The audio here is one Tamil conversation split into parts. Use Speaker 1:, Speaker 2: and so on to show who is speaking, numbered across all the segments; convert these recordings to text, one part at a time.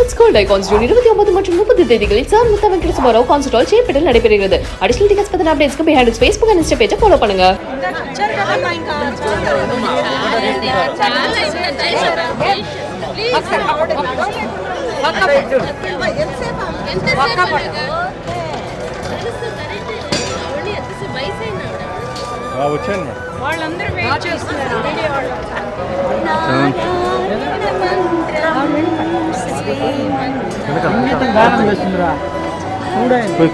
Speaker 1: Women's Gold Icons June 29 மற்றும் 30 தேதிகளில் சார் முத்தா வெங்கட சுபாராவ் கான்சர்ட் ஹால் சேப்பட்டில் நடைபெறுகிறது. அடிஷனல் டிக்கெட்ஸ் பத்தின அப்டேட்ஸ்க்கு behind its Facebook and Insta page follow பண்ணுங்க.
Speaker 2: వాళ్ళందరూ వెయిట్ చేస్తున్నారు వీడియో గానం చేస్తుందిరా చూడండి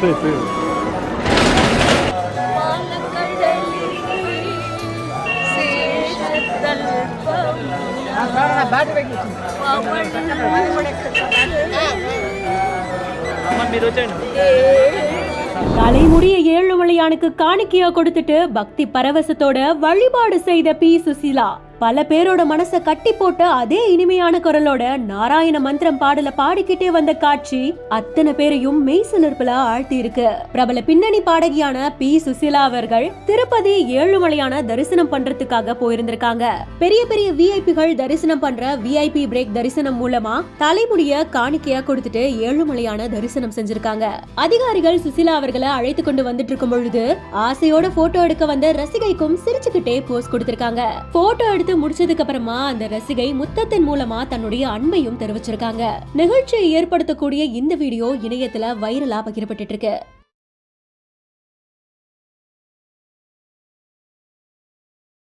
Speaker 3: தலைமுடிய ஏழுமலையானுக்கு காணிக்கையா கொடுத்துட்டு பக்தி பரவசத்தோட வழிபாடு செய்த பி சுசீலா பல பேரோட மனச கட்டி போட்ட அதே இனிமையான குரலோட நாராயண மந்திரம் பாடல பாடிக்கிட்டே வந்த காட்சி அத்தனை பேரையும் மெய்சிலிர்ப்புல ஆழ்த்தி இருக்கு. பிரபல பின்னணி பாடகியான பி சுசீலா அவர்கள் திருப்பதி ஏழுமலையான தரிசனம் பண்றதுக்காக போயிருந்திருக்காங்க. பெரிய பெரிய விஐபிகள் தரிசனம் பண்ற விஐபி பிரேக் தரிசனம் மூலமா தலைமுடிய காணிக்கையா கொடுத்துட்டு ஏழுமலையான தரிசனம் செஞ்சிருக்காங்க. அதிகாரிகள் சுசீலா அவர்களை அழைத்து கொண்டு வந்துட்டு இருக்கும் பொழுது ஆசையோட போட்டோ எடுக்க வந்த ரசிகைக்கும் சிரிச்சுக்கிட்டே போஸ் கொடுத்திருக்காங்க. போட்டோ எடுத்து முடிச்சதுக்கு அப்புறமா அந்த ரசிகை முத்தத்தின் மூலமா தன்னுடைய அன்பையும் தெரிவிச்சிருக்காங்க. நிகழ்ச்சியை ஏற்படுத்தக்கூடிய இந்த வீடியோ இணையத்துல வைரலா பகிரப்பட்டு இருக்கு.